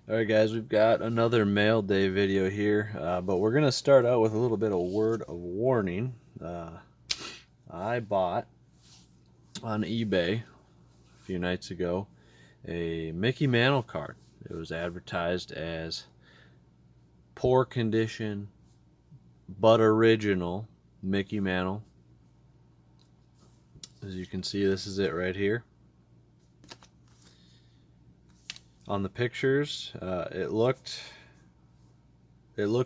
Alright guys, we've got another mail day video here, but we're going to start out with a little bit of word of warning. I bought on eBay a few nights ago a Mickey Mantle card. It was advertised as poor condition but original Mickey Mantle. As you can see, this is it right here. On the pictures, it looked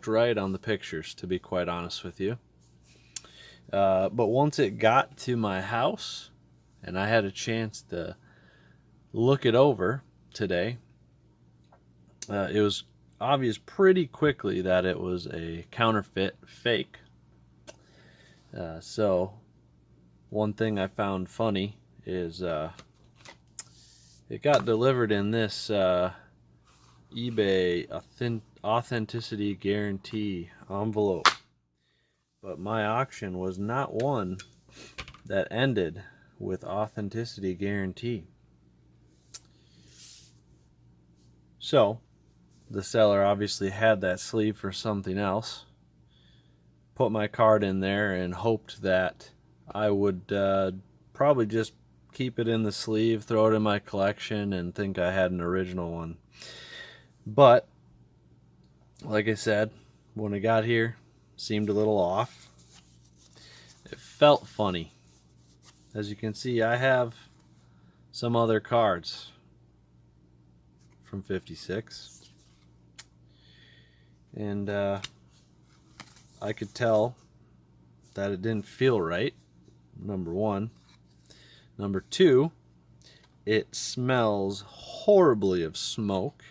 right on the pictures, to be quite honest with you. But once it got to my house and I had a chance to look it over today, it was obvious pretty quickly that it was a counterfeit fake. So one thing I found funny is it got delivered in this eBay Authenticity Guarantee envelope. But my auction was not one that ended with Authenticity Guarantee. So, the seller obviously had that sleeve for something else. Put my card in there and hoped that I would probably just keep it in the sleeve, throw it in my collection, and think I had an original one. But, like I said, when it got here, it seemed a little off. It felt funny. As you can see, I have some other cards from '56. And I could tell that it didn't feel right, number one. Number two, it smells horribly of smoke.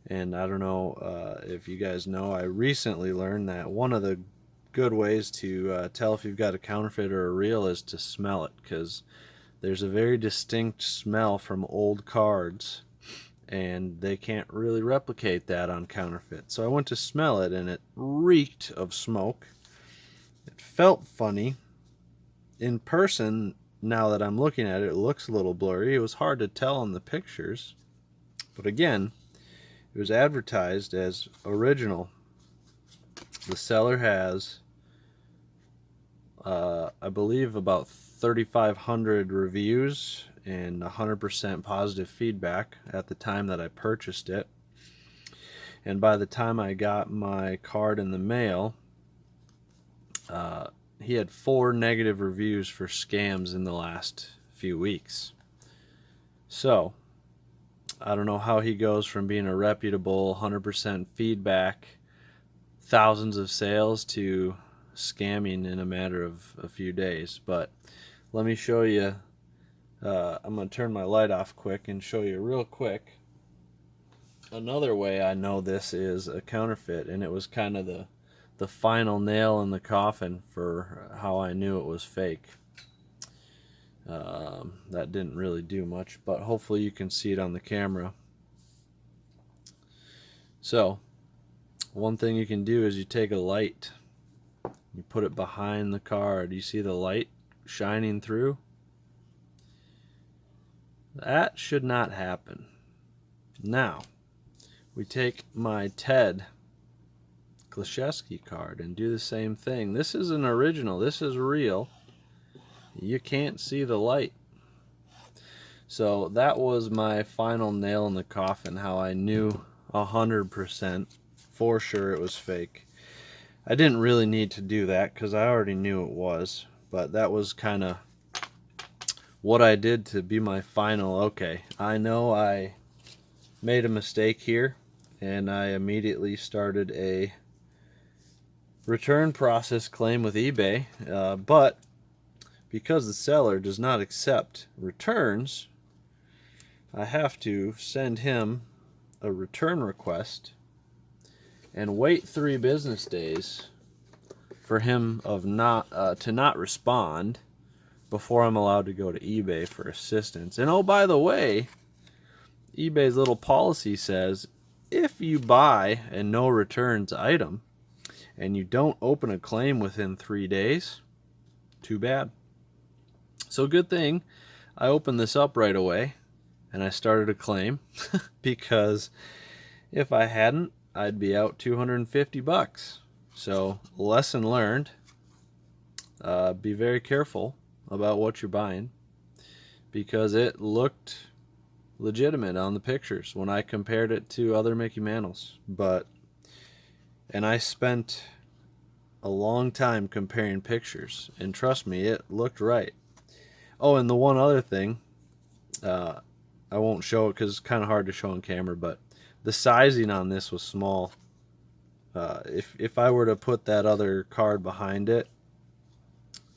And I don't know if you guys know, I recently learned that one of the good ways to tell if you've got a counterfeit or a real is to smell it, because there's a very distinct smell from old cards, and they can't really replicate that on counterfeit. So I went to smell it, and it reeked of smoke. It felt funny. In person, now that I'm looking at it, it looks a little blurry. It was hard to tell in the pictures. But again, it was advertised as original. The seller has, I believe, about 3,500 reviews and 100% positive feedback at the time that I purchased it. And by the time I got my card in the mail, he had 4 negative reviews for scams in the last few weeks. So I don't know how he goes from being a reputable 100% feedback, thousands of sales, to scamming in a matter of a few days. But let me show you. I'm going to turn my light off quick and show you real quick another way I know this is a counterfeit, and it was kind of the final nail in the coffin for how I knew it was fake. That didn't really do much, but hopefully you can see it on the camera. So one thing you can do is you take a light, you put it behind the card. You see the light shining through? That should not happen. Now, we take my Ted Klashevsky card and do the same thing. This is an original. This is real. You can't see the light. So that was my final nail in the coffin, how I knew 100% for sure it was fake. I didn't really need to do that because I already knew it was, but that was kind of what I did to be my final, okay, I know I made a mistake here, and I immediately started a return process claim with eBay, but because the seller does not accept returns, I have to send him a return request and wait 3 business days for him to not respond before I'm allowed to go to eBay for assistance. And oh, by the way, eBay's little policy says if you buy a no returns item and you don't open a claim within 3 days, too bad. So good thing I opened this up right away and I started a claim because If I hadn't, I'd be out 250 bucks. So, lesson learned. Be very careful about what you're buying, because it looked legitimate on the pictures when I compared it to other Mickey Mantles. And I spent a long time comparing pictures, and trust me, it looked right. Oh, and the one other thing, I won't show it because it's kind of hard to show on camera, but the sizing on this was small. If I were to put that other card behind it,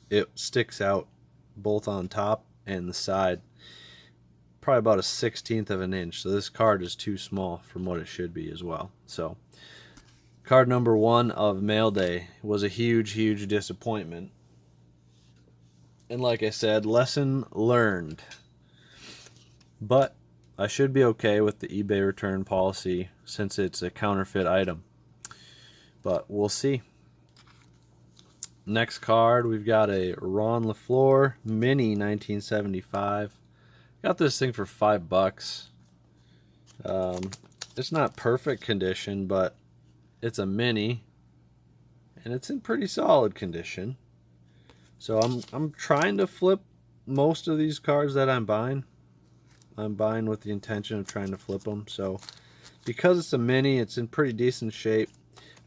it sticks out both on top and the side, probably about a 1/16 of an inch. So this card is too small from what it should be as well. So card number 1 of mail day was a huge disappointment. And like I said, lesson learned. But I should be okay with the eBay return policy since it's a counterfeit item. But we'll see. Next card, we've got a Ron LaFleur Mini 1975. Got this thing for $5. It's not perfect condition, but it's a mini, and it's in pretty solid condition. So I'm trying to flip most of these cards that I'm buying. I'm buying with the intention of trying to flip them. So because it's a mini, it's in pretty decent shape.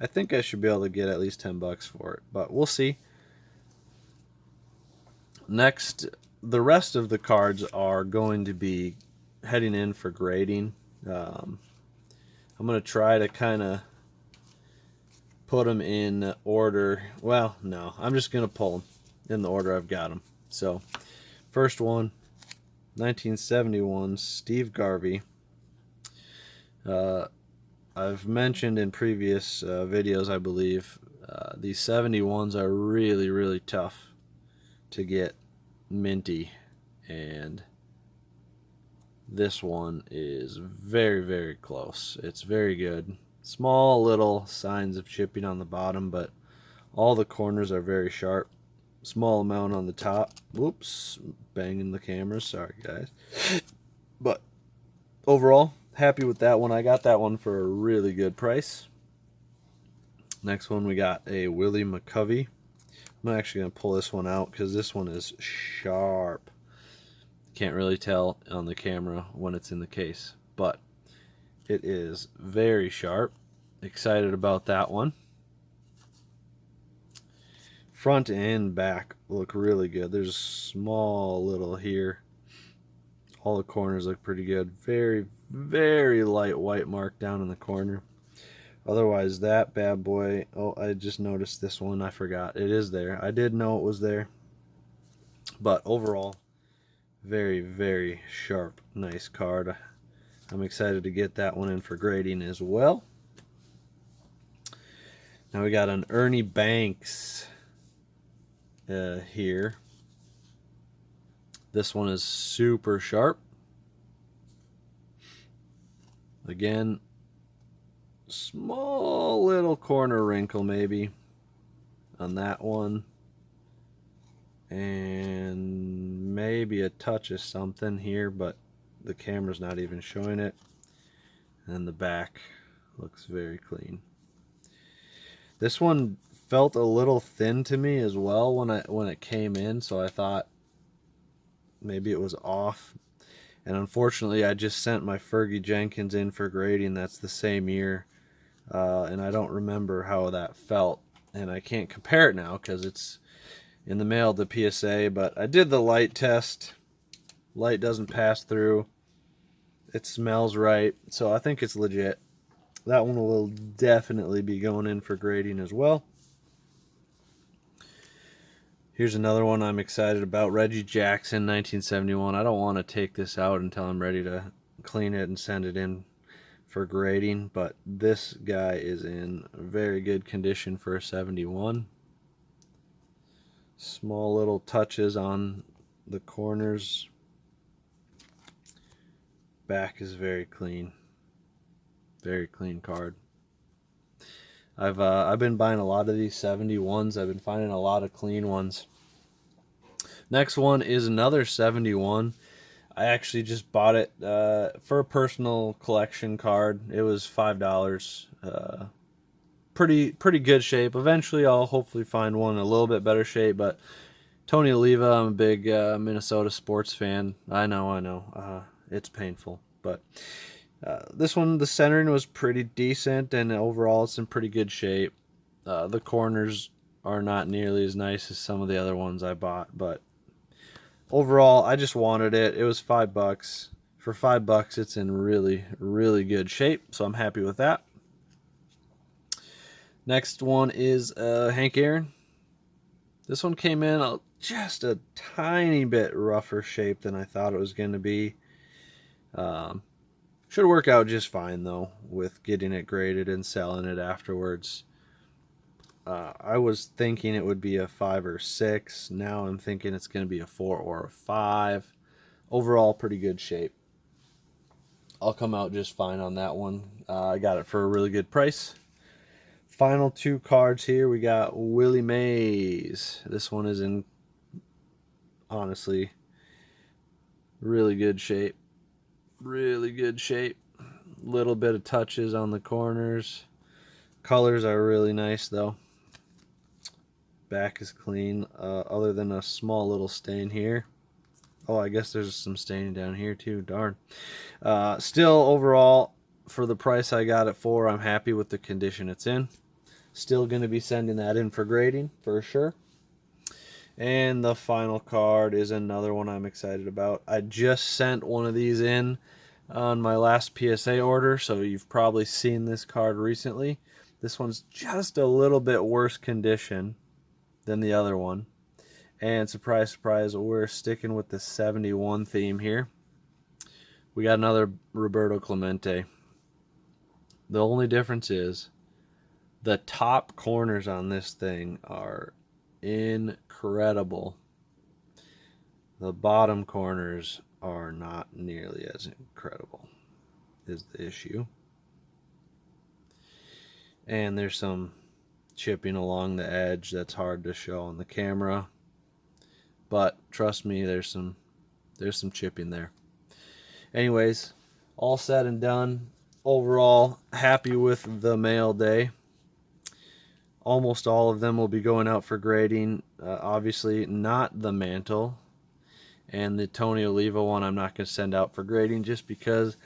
I think I should be able to get at least 10 bucks for it, but we'll see. Next, the rest of the cards are going to be heading in for grading. I'm going to try to kind of put them in order. Well, no, I'm just going to pull them in the order I've got them. So, first one, 1971 Steve Garvey. I've mentioned in previous videos, I believe, these 71s are really tough to get minty, and this one is very close. It's very good. Small little signs of chipping on the bottom, but all the corners are very sharp. Small amount on the top. Whoops, banging the camera, sorry guys. But overall, happy with that one. I got that one for a really good price. Next one, we got a Willie McCovey. I'm actually going to pull this one out because this one is sharp. Can't really tell on the camera when it's in the case, but it is very sharp. Excited about that one. Front and back look really good. There's a small little here. All the corners look pretty good. Very light white mark down in the corner. Otherwise, that bad boy, oh, I just noticed this one. I forgot. It is there. I did know it was there. But overall, very sharp, nice card. I'm excited to get that one in for grading as well. Now we got an Ernie Banks here. This one is super sharp. Again, small little corner wrinkle maybe on that one, and maybe a touch of something here, but the camera's not even showing it. And the back looks very clean. This one felt a little thin to me as well when it came in, so I thought maybe it was off. And unfortunately, I just sent my Fergie Jenkins in for grading. That's the same year. And I don't remember how that felt. And I can't compare it now because it's in the mail, the PSA. But I did the light test. Light doesn't pass through. It smells right. So I think it's legit. That one will definitely be going in for grading as well. Here's another one I'm excited about. Reggie Jackson, 1971. I don't want to take this out until I'm ready to clean it and send it in for grading, but this guy is in very good condition for a 71. Small little touches on the corners. Back is very clean. Very clean card. I've been buying a lot of these 71s. I've been finding a lot of clean ones. Next one is another 71. I actually just bought it for a personal collection card. It was $5. Pretty good shape. Eventually, I'll hopefully find one in a little bit better shape. But Tony Oliva, I'm a big Minnesota sports fan. I know. It's painful, but this one, the centering was pretty decent, and overall, it's in pretty good shape. The corners are not nearly as nice as some of the other ones I bought, but overall, I just wanted it. It was $5. For $5, it's in really, really good shape, so I'm happy with that. Next one is Hank Aaron. This one came in just a tiny bit rougher shape than I thought it was going to be. Should work out just fine, though, with getting it graded and selling it afterwards. I was thinking it would be a 5 or 6. Now I'm thinking it's going to be a 4 or a 5. Overall, pretty good shape. I'll come out just fine on that one. I got it for a really good price. Final 2 cards here. We got Willie Mays. This one is in, honestly, really good shape. Really good shape. Little bit of touches on the corners. Colors are really nice, though. Back is clean, other than a small little stain here. Oh, I guess there's some staining down here too. Darn. Still, overall, for the price I got it for, I'm happy with the condition it's in. Still going to be sending that in for grading for sure. And the final card is another one I'm excited about. I just sent one of these in on my last PSA order, so you've probably seen this card recently. This one's just a little bit worse condition than the other one. And surprise, surprise, we're sticking with the 71 theme here. We got another Roberto Clemente. The only difference is the top corners on this thing are incredible. The bottom corners are not nearly as incredible, is the issue. And there's some chipping along the edge that's hard to show on the camera. But trust me, there's some chipping there. Anyways, all said and done, overall happy with the mail day. Almost all of them will be going out for grading. Obviously not the Mantle. And the Tony Oliva one I'm not going to send out for grading just because,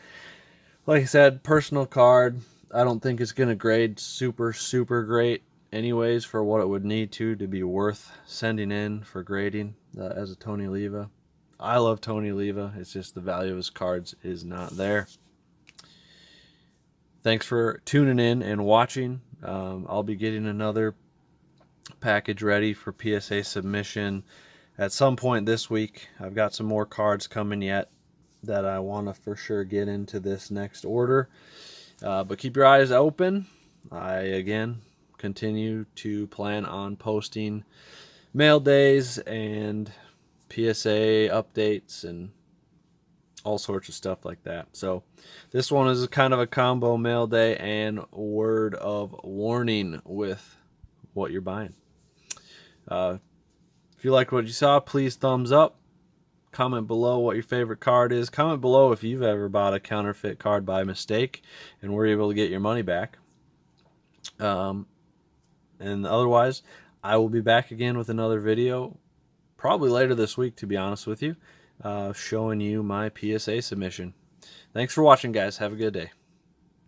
like I said, personal card. I don't think it's going to grade super great anyways for what it would need to be worth sending in for grading as a Tony Oliva. I love Tony Oliva. It's just the value of his cards is not there. Thanks for tuning in and watching. I'll be getting another package ready for PSA submission at some point this week. I've got some more cards coming yet that I want to for sure get into this next order. But keep your eyes open. I, again, continue to plan on posting mail days and PSA updates and all sorts of stuff like that. So this one is kind of a combo mail day and word of warning with what you're buying. If you like what you saw, please thumbs up. Comment below what your favorite card is. Comment below if you've ever bought a counterfeit card by mistake and were able to get your money back. And otherwise, I will be back again with another video, probably later this week, to be honest with you, showing you my PSA submission. Thanks for watching, guys. Have a good day.